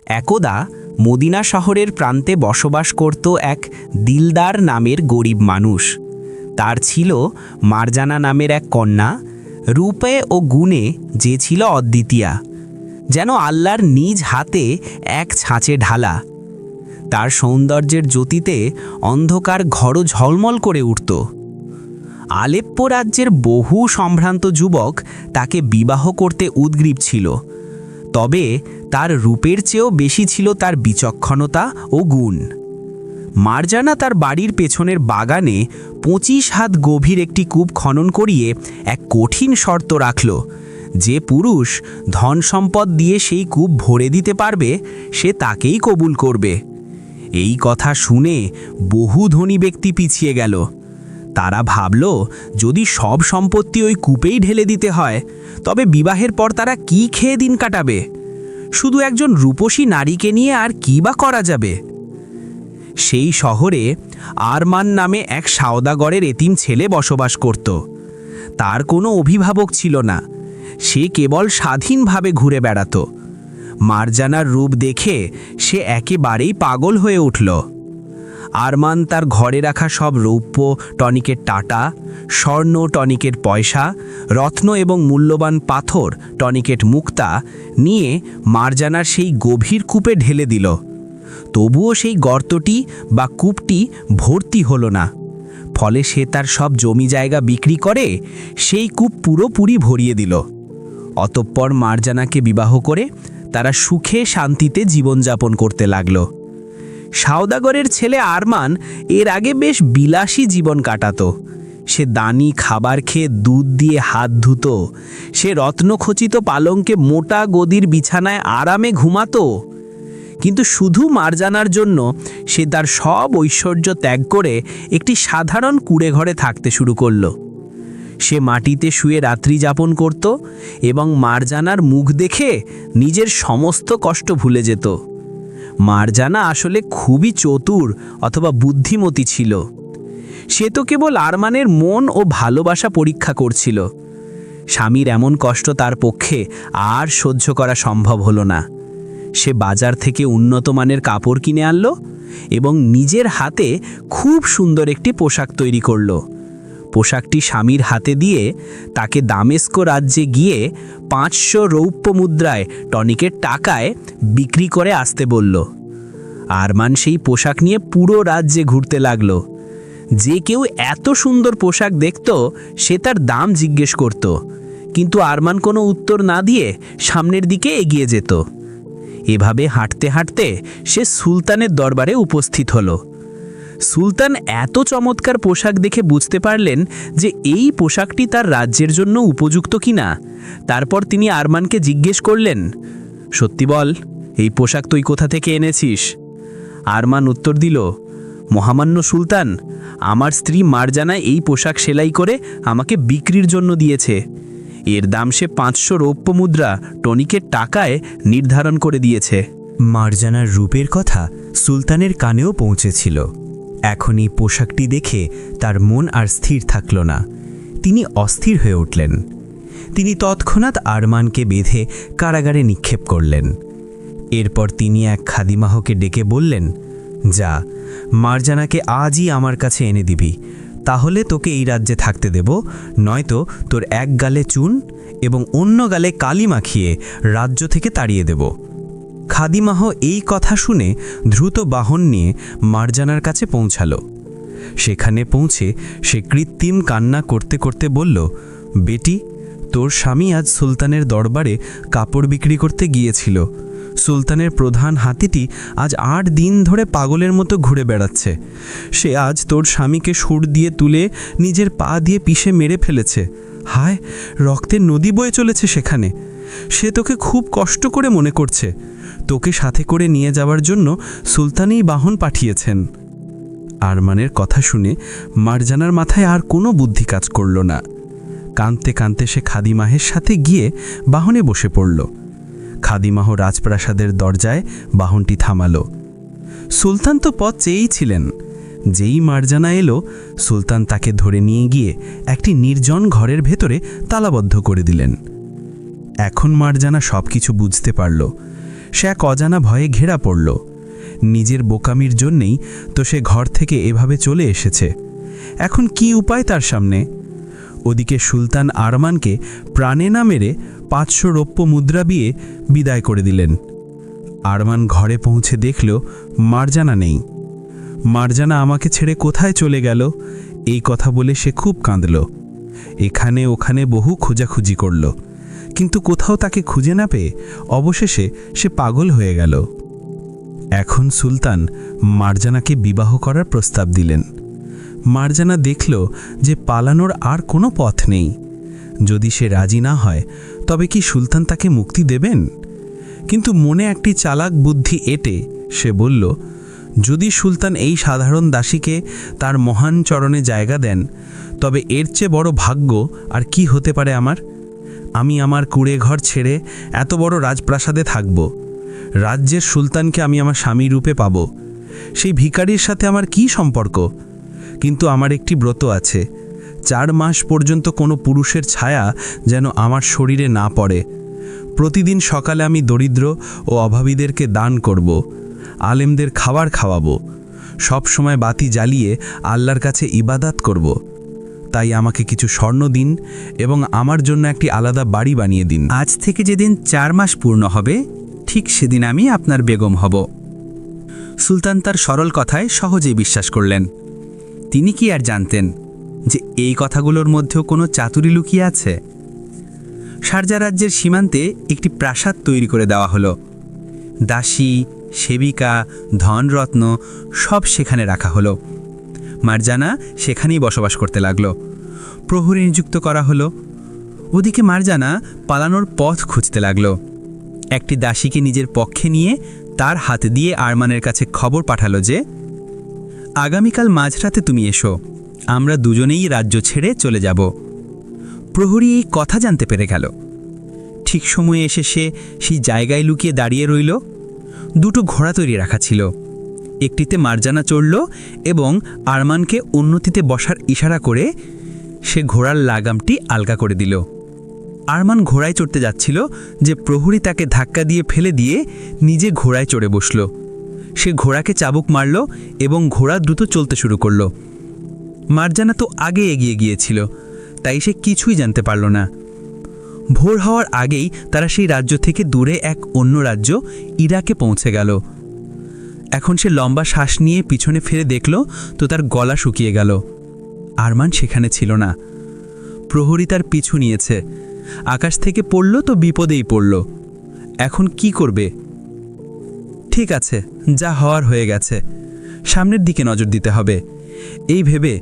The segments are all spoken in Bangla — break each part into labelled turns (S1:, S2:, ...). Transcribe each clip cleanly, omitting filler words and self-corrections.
S1: একদা মদিনা শহরের প্রান্তে বসবাস করত এক দিলদার নামের গরিব মানুষ। তার ছিল মারজানা নামের এক কন্যা, রূপে ও গুণে যে ছিল অদ্বিতীয়া, যেন আল্লাহর নিজ হাতে এক ছাঁচে ঢালা। তার সৌন্দর্যের জ্যোতিতে অন্ধকার ঘরও ঝলমল করে উঠত। আলেপ্পো রাজ্যের বহু সম্ভ্রান্ত যুবক তাকে বিবাহ করতে উদগ্রীব ছিল, তবে তার রূপের চেয়েও বেশি ছিল তার বিচক্ষণতা ও গুণ। মারজানা তার বাড়ির পেছনের বাগানে 25 হাত গভীর একটি কূপ খনন করিয়ে এক কঠিন শর্ত রাখল, যে পুরুষ ধন সম্পদ দিয়ে সেই কূপ ভরে দিতে পারবে সে তাকেই কবুল করবে। এই কথা শুনে বহু ধনী ব্যক্তি পিছিয়ে গেল। তারা ভাবল, যদি সব সম্পত্তি ওই কূপেই ঢেলে দিতে হয় তবে বিবাহের পর তারা কি খেয়ে দিন কাটাবে? শুধু একজন রূপসী নারীকে নিয়ে আর কি বা করা যাবে? সেই শহরে আরমান নামে এক সওদাগরের এতিম ছেলে বসবাস করত। তার কোনো অভিভাবক ছিল না, সে কেবল স্বাধীনভাবে ঘুরে বেড়াত। মারজানার রূপ দেখে সে একেবারেই পাগল হয়ে উঠল। আরমান তার ঘরে রাখা সব রৌপ্য টনিকের টাটা, স্বর্ণ টনিকের পয়সা, রত্ন এবং মূল্যবান পাথর টনিকেট মুক্তা নিয়ে মারজানার সেই গভীর কূপে ঢেলে দিল। তবুও সেই গর্তটি বা কূপটি ভর্তি হলো না। ফলে সে তার সব জমি জায়গা বিক্রি করে সেই কূপ পুরোপুরি ভরিয়ে দিল। অতঃপর মারজানাকে বিবাহ করে তারা সুখে শান্তিতে জীবনযাপন করতে লাগল। সওদাগরের ছেলে আরমান এর আগে বেশ বিলাসী জীবন কাটাত। সে দানি খাবার খেয়ে দুধ দিয়ে হাত ধুত, সে রত্নখচিত পালঙ্কে মোটা গদির বিছানায় আরামে ঘুমাতো। কিন্তু শুধু মারজানার জন্য সে তার সব ঐশ্বর্য ত্যাগ করে একটি সাধারণ কুঁড়ে ঘরে থাকতে শুরু করল। সে মাটিতে শুয়ে রাত্রি যাপন করত এবং মারজানার মুখ দেখে নিজের সমস্ত কষ্ট ভুলে যেত। মারজানা আসলে খুবই চতুর অথবা বুদ্ধিমতী ছিল। সে তো কেবল আরমানের মন ও ভালোবাসা পরীক্ষা করছিল। স্বামীর এমন কষ্ট তার পক্ষে আর সহ্য করা সম্ভব হলো না। সে বাজার থেকে উন্নত মানের কাপড় কিনে আনলো এবং নিজের হাতে খুব সুন্দর একটি পোশাক তৈরি করল। পোশাকটি স্বামীর হাতে দিয়ে তাকে দামেস্কো রাজ্যে গিয়ে 500 রৌপ্য মুদ্রায় টনিকের টাকায় বিক্রি করে আসতে বলল। আরমান সেই পোশাক নিয়ে পুরো রাজ্যে ঘুরতে লাগলো। যে কেউ এত সুন্দর পোশাক দেখত সে তার দাম জিজ্ঞেস করত, কিন্তু আরমান কোনো উত্তর না দিয়ে সামনের দিকে এগিয়ে যেত। এভাবে হাঁটতে হাঁটতে সে সুলতানের দরবারে উপস্থিত হলো। সুলতান এত চমৎকার পোশাক দেখে বুঝতে পারলেন যে এই পোশাকটি তার রাজ্যের জন্য উপযুক্ত কিনা। তারপর তিনি আরমানকে জিজ্ঞেস করলেন, সত্যি বল, এই পোশাক তুই কোথা থেকে এনেছিস? আরমান উত্তর দিল, মহামান্য সুলতান, আমার স্ত্রী মারজানা এই পোশাক সেলাই করে আমাকে বিক্রির জন্য দিয়েছে। এর দাম সে 500 রৌপ্য মুদ্রা টনিকের টাকায় নির্ধারণ করে দিয়েছে।
S2: মারজানার রূপের কথা সুলতানের কানেও পৌঁছেছিল। এখন এই পোশাকটি দেখে তার মন আর স্থির থাকল না। তিনি অস্থির হয়ে উঠলেন। তিনি তৎক্ষণাৎ আরমানকে বেঁধে কারাগারে নিক্ষেপ করলেন। এরপর তিনি এক খাদিমাহকে ডেকে বললেন, যা, মারজানাকে আজই আমার কাছে এনে দিবি, তাহলে তোকে এই রাজ্যে থাকতে দেব, নয়তো তোর এক গালে চুন এবং অন্য গালে কালি মাখিয়ে রাজ্য থেকে তাড়িয়ে দেব। খাদিমাহ এই কথা শুনে দ্রুত বাহন নিয়ে মারজানার কাছে পৌঁছালো। সেখানে পৌঁছে সে কৃত্রিম কান্না করতে করতে বলল, বেটি, তোর স্বামী আজ সুলতানের দরবারে কাপড় বিক্রি করতে গিয়েছিল। সুলতানের প্রধান হাতিটি আজ 8 দিন ধরে পাগলের মতো ঘুরে বেড়াচ্ছে। সে আজ তোর স্বামীকে সুর দিয়ে তুলে নিজের পা দিয়ে পিষে মেরে ফেলেছে। হায়, রক্তের নদী বয়ে চলেছে সেখানে। সে তোকে খুব কষ্ট করে মনে করছে। তোকে সাথে করে নিয়ে যাওয়ার জন্য সুলতানই বাহন পাঠিয়েছেন। আরমানের কথা শুনে মারজানার মাথায় আর কোনো বুদ্ধি কাজ করল না। কাঁদতে কাঁদতে সে খাদিমাহের সাথে গিয়ে বাহনে বসে পড়ল। খাদিমাহ রাজপ্রাসাদের দরজায় বাহনটি থামালো। সুলতান তো পথ চেয়েই ছিলেন। যেই মারজানা এলো, সুলতান তাকে ধরে নিয়ে গিয়ে একটি নির্জন ঘরের ভেতরে তালাবদ্ধ করে দিলেন। এখন মারজানা সব কিছু বুঝতে পারল। সে এক অজানা ভয়ে ঘেরা পড়ল। নিজের বোকামির জন্যেই তো সে ঘর থেকে এভাবে চলে এসেছে। এখন কি উপায় তার সামনে? ওদিকে সুলতান আরমানকে প্রাণে না মেরে 500 রৌপ্য মুদ্রা দিয়ে বিদায় করে দিলেন। আরমান ঘরে পৌঁছে দেখল মারজানা নেই। মারজানা আমাকে ছেড়ে কোথায় চলে গেল, এই কথা বলে সে খুব কাঁদল। এখানে ওখানে বহু খোঁজাখুঁজি করল, কিন্তু কোথাও তাকে খুঁজে না পেয়ে অবশেষে সে পাগল হয়ে গেল। এখন সুলতান মারজানাকে বিবাহ করার প্রস্তাব দিলেন। মারজানা দেখল যে পালানোর আর কোনো পথ নেই। যদি সে রাজি না হয় তবে কি সুলতান তাকে মুক্তি দেবেন? কিন্তু মনে একটি চালাক বুদ্ধি এঁটে সে বলল, যদি সুলতান এই সাধারণ দাসীকে তার মহান চরণে জায়গা দেন তবে এর চেয়ে বড় ভাগ্য আর কি হতে পারে আমার? আমি আমার কুঁড়ে ঘর ছেড়ে এত বড় রাজপ্রাসাদে থাকব। রাজ্যের সুলতানকে আমি আমার স্বামী রূপে পাব। সেই ভিখারির সাথে আমার কি সম্পর্ক? কিন্তু আমার একটি ব্রত আছে, 4 মাস পর্যন্ত কোনো পুরুষের ছায়া যেন আমার শরীরে না পড়ে। প্রতিদিন সকালে আমি দরিদ্র ও অভাবীদেরকে দান করব, আলেমদের খাবার খাওয়াবো, সব সময় বাতি জ্বালিয়ে আল্লাহর কাছে ইবাদত করব। তাই আমাকে কিছু স্বর্ণ দিন এবং আমার জন্য একটি আলাদা বাড়ি বানিয়ে দিন।
S3: আজ থেকে যেদিন 4 মাস পূর্ণ হবে ঠিক সেদিন আমি আপনার বেগম হব। সুলতান তার সরল কথায় সহজেই বিশ্বাস করলেন। তিনি কি আর জানতেন যে এই কথাগুলোর মধ্যেও কোনো চাতুরি লুকিয়ে আছে? শারজা রাজ্যের সীমান্তে একটি প্রাসাদ তৈরি করে দেওয়া হলো। দাসী, সেবিকা, ধনরত্ন সব সেখানে রাখা হলো। মারজানা সেখানেই বসবাস করতে লাগলো। প্রহরী নিযুক্ত করা হলো। ওদিকে মারজানা পালানোর পথ খুঁজতে লাগলো। একটি দাসীকে নিজের পক্ষে নিয়ে তার হাতে দিয়ে আরমানের কাছে খবর পাঠালো যে আগামীকাল মাঝরাতে তুমি এসো, আমরা দুজনেই রাজ্য ছেড়ে চলে যাব। প্রহরী এই কথা জানতে পেরে গেল। ঠিক সময়ে এসে সে সেই জায়গায় লুকিয়ে দাঁড়িয়ে রইল। 2টো ঘোড়া তৈরি রাখা ছিল। একটিতে মারজানা চড়ল এবং আরমানকে অন্যটিতে বসার ইশারা করে সে ঘোড়ার লাগামটি আলগা করে দিল। আরমান ঘোড়ায় চড়তে যাচ্ছিল যে প্রহরী তাকে ধাক্কা দিয়ে ফেলে দিয়ে নিজে ঘোড়ায় চড়ে বসল। সে ঘোড়াকে চাবুক মারল এবং ঘোড়া দ্রুত চলতে শুরু করল। মারজানা তো আগে এগিয়ে গিয়েছিল, তাই সে কিছুই জানতে পারল না। ভোর হওয়ার আগেই তারা সেই রাজ্য থেকে দূরে এক অন্য রাজ্য ইরাকে পৌঁছে গেল। এখন সে লম্বা শ্বাস নিয়ে পিছনে ফিরে দেখল তো তার গলা শুকিয়ে গেল। আরমান সেখানে ছিল না। প্রহরী তার পিছু নিয়েছে। আকাশ থেকে পড়ল তো বিপদেই পড়ল। এখন কি করবে? ঠিক আছে, যা হওয়ার হয়ে গেছে, সামনের দিকে নজর দিতে হবে। এই ভেবে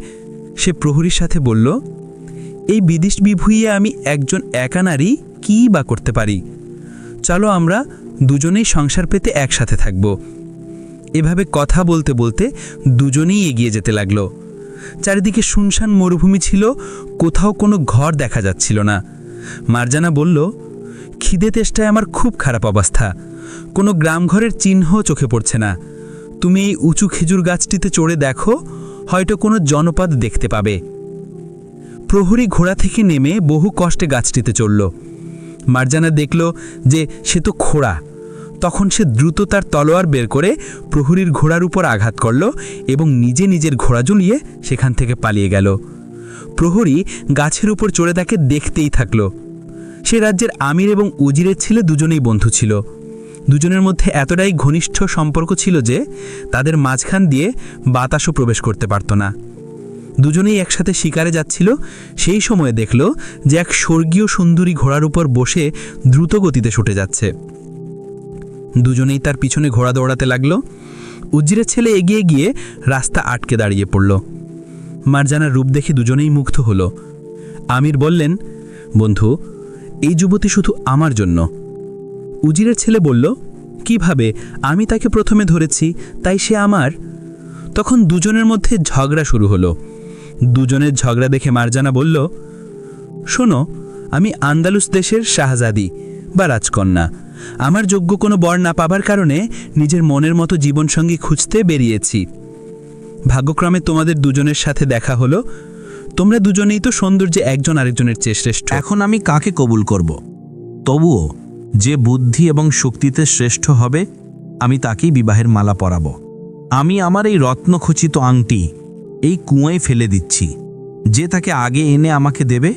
S3: সে প্রহরীর সাথে বলল, এই বিদিশ বিভুইয়ে আমি একজন একা নারী কী বা করতে পারি? চলো আমরা দুজনেই সংসার পেতে একসাথে থাকব। এভাবে কথা বলতে বলতে দুজনেই এগিয়ে যেতে লাগলো। চারিদিকে শুনশান মরুভূমি ছিল, কোথাও কোনো ঘর দেখা যাচ্ছিল না। মারজানা বলল, খিদে তেষ্টায় আমার খুব খারাপ অবস্থা, কোনো গ্রামঘরের চিহ্ন চোখে পড়ছে না। তুমি এই উঁচু খেজুর গাছটিতে চড়ে দেখো, হয়তো কোনো জনপদ দেখতে পাবে। প্রহরী ঘোড়া থেকে নেমে বহু কষ্টে গাছটিতে চড়ল। মারজানা দেখল যে সে তো খোড়া। তখন সে দ্রুত তার তলোয়ার বের করে প্রহরীর ঘোড়ার উপর আঘাত করল এবং নিজে নিজের ঘোড়া জ্বলিয়ে সেখান থেকে পালিয়ে গেল। প্রহরী গাছের উপর চড়ে তাকে দেখতেই থাকল। সে রাজ্যের আমির এবং উজিরের ছেলে দুজনেই বন্ধু ছিল। দুজনের মধ্যে এতটাই ঘনিষ্ঠ সম্পর্ক ছিল যে তাদের মাঝখান দিয়ে বাতাসও প্রবেশ করতে পারত না। দুজনেই একসাথে শিকারে যাচ্ছিল। সেই সময়ে দেখল যে এক স্বর্গীয় সুন্দরী ঘোড়ার উপর বসে দ্রুত গতিতে ছুটে যাচ্ছে। দুজনেই তার পিছনে ঘোড়া দৌড়াতে লাগল। উজিরের ছেলে এগিয়ে গিয়ে রাস্তা আটকে দাঁড়িয়ে পড়ল। মারজানার রূপ দেখে দুজনেই মুগ্ধ হল। আমির বললেন, বন্ধু, এই যুবতী শুধু আমার জন্য। উজিরের ছেলে বলল, কিভাবে? আমি তাকে প্রথমে ধরেছি, তাই সে আমার। তখন দুজনের মধ্যে ঝগড়া শুরু হলো। দুজনের ঝগড়া দেখে মারজানা বলল, শোনো, আমি আন্দালুস দেশের শাহজাদি বা রাজকন্যা। আমার যোগ্য কোনো বর না পাবার কারণে নিজের মনের মতো জীবনসঙ্গী খুঁজতে বেরিয়েছি। ভাগ্যক্রমে তোমাদের দুজনের সাথে দেখা হলো। তোমরা দুজনেই তো সৌন্দর্যে একজন আরেকজনের চেয়ে শ্রেষ্ঠ।
S4: এখন আমি কাকে কবুল করব? তবুও
S3: যে বুদ্ধি এবং শক্তিতে শ্রেষ্ঠ হবে আমি তাকেই বিবাহের মালা পরাব। আমি আমার এই রত্নখচিত আংটি এই কুঁয়োয় ফেলে দিচ্ছি। যে তাকে আগে এনে আমাকে দেবে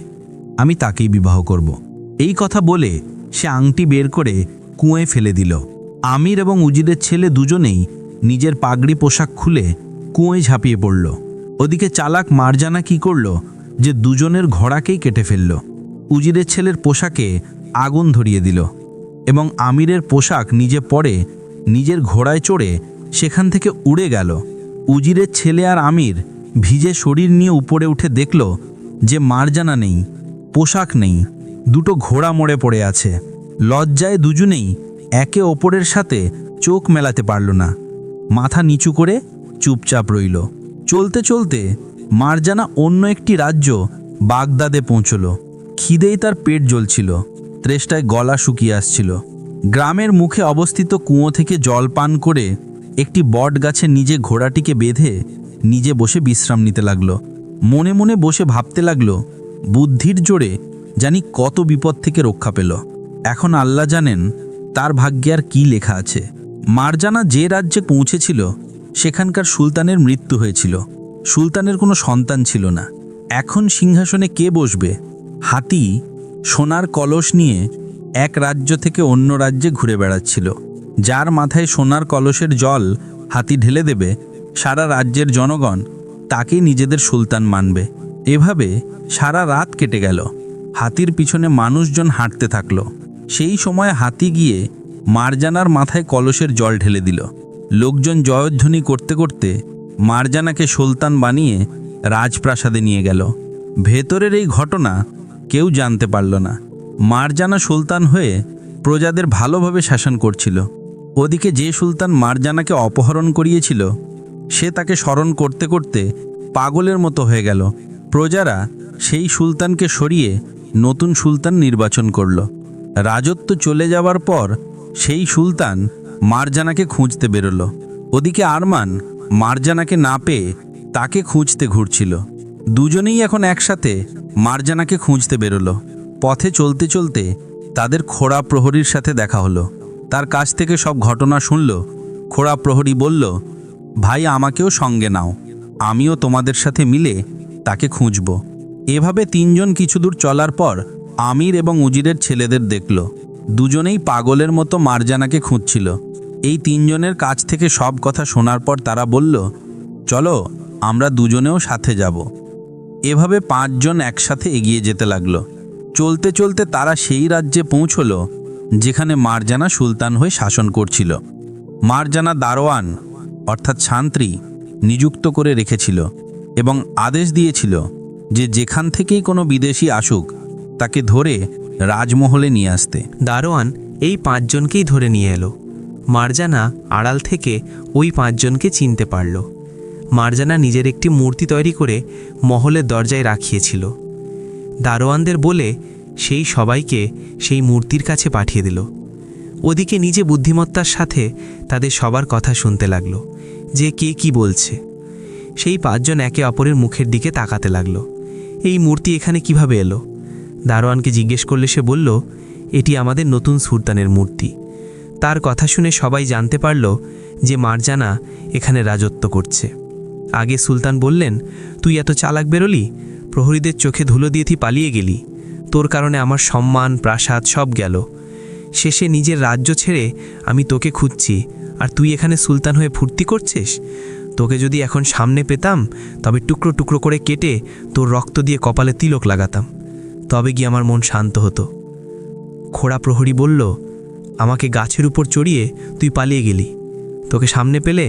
S3: আমি তাকেই বিবাহ করব। এই কথা বলে সে আংটি বের করে কুঁয়োয় ফেলে দিল। আমির এবং উজিরের ছেলে দুজনেই নিজের পাগড়ি পোশাক খুলে কুঁয়োয় ঝাঁপিয়ে পড়ল। ওদিকে চালাক মারজানা কি করল যে দুজনের ঘোড়াকেই কেটে ফেলল। উজিরের ছেলের পোশাকে আগুন ধরিয়ে দিল এবং আমিরের পোশাক নিজে পরে নিজের ঘোড়ায় চড়ে সেখান থেকে উড়ে গেল। উজিরের ছেলে আর আমির ভিজে শরীর নিয়ে উপরে উঠে দেখল যে মারজানা নেই, পোশাক নেই, দুটো ঘোড়া মরে পড়ে আছে। লজ্জায় দুজনেই একে অপরের সাথে চোখ মেলাতে পারল না, মাথা নিচু করে চুপচাপ রইল। চলতে চলতে মারজানা অন্য একটি রাজ্য বাগদাদে পৌঁছল। খিদেই তার পেট জ্বলছিল, তৃষ্ণায় গলা শুকিয়ে আসছিল। গ্রামের মুখে অবস্থিত কুঁয়ো থেকে জল পান করে একটি বট গাছে নিজে ঘোড়াটিকে বেঁধে নিজে বসে বিশ্রাম নিতে লাগলো। মনে মনে বসে ভাবতে লাগলো, বুদ্ধির জোরে জানি কত বিপদ থেকে রক্ষা পেল। এখন আল্লাহ জানেন তার ভাগ্যে আর কী লেখা আছে। মারজানা যে রাজ্যে পৌঁছেছিল সেখানকার সুলতানের মৃত্যু হয়েছিল। সুলতানের কোনো সন্তান ছিল না। এখন সিংহাসনে কে বসবে? হাতি সোনার কলস নিয়ে এক রাজ্য থেকে অন্য রাজ্যে ঘুরে বেড়াচ্ছিল। যার মাথায় সোনার কলসের জল হাতি ঢেলে দেবে, সারা রাজ্যের জনগণ তাকেই নিজেদের সুলতান মানবে। এভাবে সারা রাত কেটে গেল। হাতির পিছনে মানুষজন হাঁটতে থাকলো। সেই সময় হাতি গিয়ে মারজানার মাথায় কলসের জল ঢেলে দিল। লোকজন জয়ধ্বনি করতে করতে মারজানাকে সুলতান বানিয়ে রাজপ্রাসাদে নিয়ে গেল। ভেতরের এই ঘটনা কেউ জানতে পারল না। মারজানা সুলতান হয়ে প্রজাদের ভালোভাবে শাসন করছিল। ওদিকে যে সুলতান মারজানাকে অপহরণ করিয়েছিল সে তাকে স্মরণ করতে করতে পাগলের মতো হয়ে গেল। প্রজারা সেই সুলতানকে সরিয়ে নতুন সুলতান নির্বাচন করল। রাজত্ব চলে যাওয়ার পর সেই সুলতান মারজানাকে খুঁজতে বেরোলো। ওদিকে আরমান মারজানাকে না পেয়ে তাকে খুঁজতে ঘুরছিল। দুজনেই এখন একসাথে মারজানাকে খুঁজতে বেরোলো। পথে চলতে চলতে তাদের খোড়া প্রহরীর সাথে দেখা হলো। তার কাছ থেকে সব ঘটনা শুনল। খোড়া প্রহরী বলল, ভাই আমাকেও সঙ্গে নাও, আমিও তোমাদের সাথে মিলে তাকে খুঁজব। এভাবে তিনজন কিছু দূর চলার পর আমির এবং উজিরের ছেলেদের দেখল। দুজনেই পাগলের মতো মারজানাকে খুঁজছিল। এই তিনজনের কাছ থেকে সব কথা শোনার পর তারা বলল, চলো আমরা দুজনেও সাথে যাব। এভাবে পাঁচজন একসাথে এগিয়ে যেতে লাগলো। চলতে চলতে তারা সেই রাজ্যে পৌঁছল যেখানে মারজানা সুলতান হয়ে শাসন করছিল। মারজানা দারোয়ান অর্থাৎ ছান্ত্রী নিযুক্ত করে রেখেছিল এবং আদেশ দিয়েছিল যে যেখান থেকেই কোনো বিদেশি আসুক তাকে ধরে রাজমহলে নিয়ে আসতে।
S1: দারোয়ান এই পাঁচজনকেই ধরে নিয়ে এলো। মারজানা আড়াল থেকে ওই পাঁচজনকে চিনতে পারল। মারজানা নিজের একটি মূর্তি তৈরি করে মহলের দরজায় রাখিয়েছিল। দারোয়ানদের বলে সেই সবাইকে সেই মূর্তির কাছে পাঠিয়ে দিল। ওদিকে নিজে বুদ্ধিমত্তার সাথে তাদের সবার কথা শুনতে লাগলো যে কে কি বলছে। সেই পাঁচজন একে অপরের মুখের দিকে তাকাতে লাগলো। এই মূর্তি এখানে কিভাবে এলো? দারোয়ানকে জিজ্ঞেস করলে সে বলল, এটি আমাদের নতুন সুলতানের মূর্তি। তার কথা শুনে সবাই জানতে পারল যে মারজানা এখানে রাজত্ব করছে। আগে সুলতান বললেন, তুই এত চালাক বেরোলি, প্রহরীদের চোখে ধুলো দিয়ে তুই পালিয়ে গেলি, তোর কারণে আমার সম্মান প্রাসাদ সব গেল। শেষে নিজের রাজ্য ছেড়ে আমি তোকে খুঁজছি, আর তুই এখানে সুলতান হয়ে ফুর্তি করছিস। তোকে যদি এখন সামনে পেতাম তবে টুকরো টুকরো করে কেটে তোর রক্ত দিয়ে কপালে তিলক লাগাতাম, তবে গিয়ে আমার মন শান্ত হতো। খোড়া প্রহরী বলল, আমাকে গাছের উপর চড়িয়ে তুই পালিয়ে গেলি, তোকে সামনে পেলে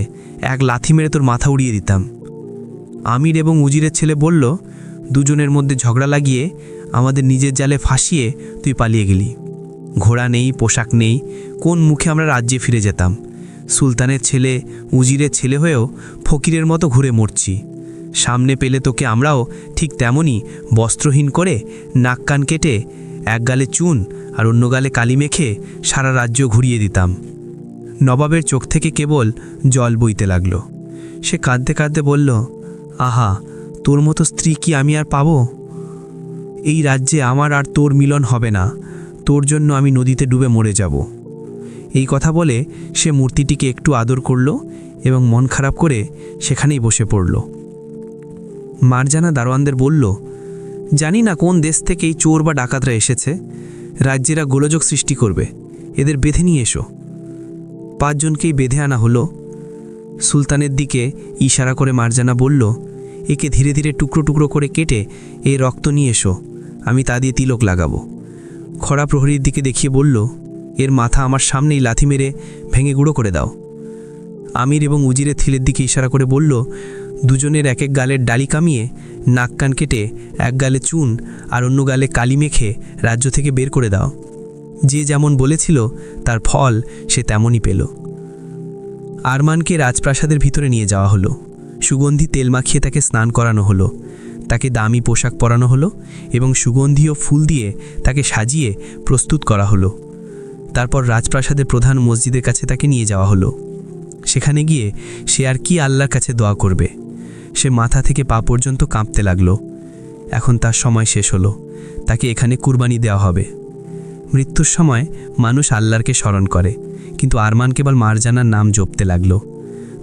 S1: এক লাথি মেরে তোর মাথা উড়িয়ে দিতাম। আমির এবং উজিরের ছেলে বলল, দুজনের মধ্যে ঝগড়া লাগিয়ে আমাদের নিজের জালে ফাঁসিয়ে তুই পালিয়ে গেলি। ঘোড়া নেই, পোশাক নেই, কোন মুখে আমরা রাজ্যে ফিরে যেতাম? সুলতানের ছেলে, উজিরের ছেলে হয়েও ফকিরের মতো ঘুরে মরছি। সামনে পেলে তোকে আমরাও ঠিক তেমনই বস্ত্রহীন করে নাক কান কেটে এক গালে চুন আর অন্য গালে কালি মেখে সারা রাজ্য ঘুরিয়ে দিতাম। নবাবের চোখ থেকে কেবল জল বইতে লাগলো। সে কাঁদতে কাঁদতে বলল, আহা, তোর মতো স্ত্রী কি আমি আর পাবো? এই রাজ্যে আমার আর তোর মিলন হবে না।
S2: তোর জন্য আমি নদীতে ডুবে মরে যাব। এই কথা বলে সে মূর্তিটিকে একটু আদর করল এবং মন খারাপ করে সেখানেই বসে পড়ল। মারজানা দারোয়ানদের বলল, জানি না কোন দেশ থেকে এই চোর বা ডাকাতরা এসেছে, রাজ্যেরা গোলযোগ সৃষ্টি করবে, এদের বেঁধে নিয়ে এসো। 5 জনকেই বেঁধে আনা হলো। সুলতানের দিকে ইশারা করে মারজানা বলল, একে ধীরে ধীরে টুকরো টুকরো করে কেটে এই রক্ত নিয়ে এসো, আমি তা দিয়ে তিলক লাগাবো। খরা প্রহরীর দিকে দেখিয়ে বলল, এর মাথা আমার সামনেই লাথি মেরে ভেঙে গুঁড়ো করে দাও। আমির এবং উজিরের থিলের দিকে ইশারা করে বলল, দুজনের এক এক গালের ডালি কামিয়ে নাক কান কেটে এক গালে চুন আর অন্য গালে কালি মেখে রাজ্য থেকে বের করে দাও। যে যেমন বলেছিল তার ফল সে তেমনই পেল। আরমানকে রাজপ্রাসাদের ভিতরে নিয়ে যাওয়া হলো। সুগন্ধি তেল মাখিয়ে তাকে স্নান করানো হলো, তাকে দামি পোশাক পরানো হলো এবং সুগন্ধি ও ফুল দিয়ে তাকে সাজিয়ে প্রস্তুত করা হলো। তারপর রাজপ্রাসাদের প্রধান মসজিদের কাছে তাকে নিয়ে যাওয়া হলো। সেখানে গিয়ে সে আর কি আল্লাহর কাছে দোয়া করবে। সে মাথা থেকে পা পর্যন্ত কাঁপতে লাগলো। এখন তার সময় শেষ হলো, তাকে এখানে কুরবানি দেওয়া হবে। মৃত্যুর সময় মানুষ আল্লাহকে স্মরণ করে, কিন্তু আরমান কেবল মারজানার নাম জপতে লাগলো।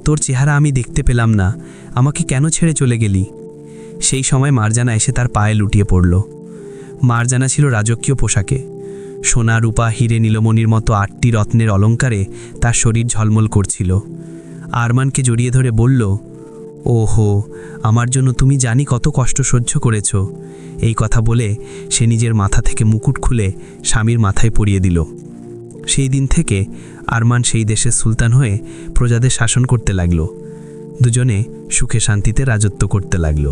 S2: তোর চেহারা আমি দেখতে পেলাম না, আমাকে কেন ছেড়ে চলে গেলি? সেই সময় মারজানা এসে তার পায়ে লুটিয়ে পড়ল। মারজানা ছিল রাজকীয় পোশাকে, সোনা রূপা হিরে নীলমণির মতো 8টি রত্নের অলঙ্কারে তার শরীর ঝলমল করছিল। আরমানকে জড়িয়ে ধরে বলল, ওহো, আমার জন্য তুমি জানি কত কষ্ট সহ্য করেছ। এই কথা বলে সে নিজের মাথা থেকে মুকুট খুলে স্বামীর মাথায় পরিয়ে দিল। সেই দিন থেকে আরমান সেই দেশের সুলতান হয়ে প্রজাদের শাসন করতে লাগল। দুজনে সুখে শান্তিতে রাজত্ব করতে লাগলো।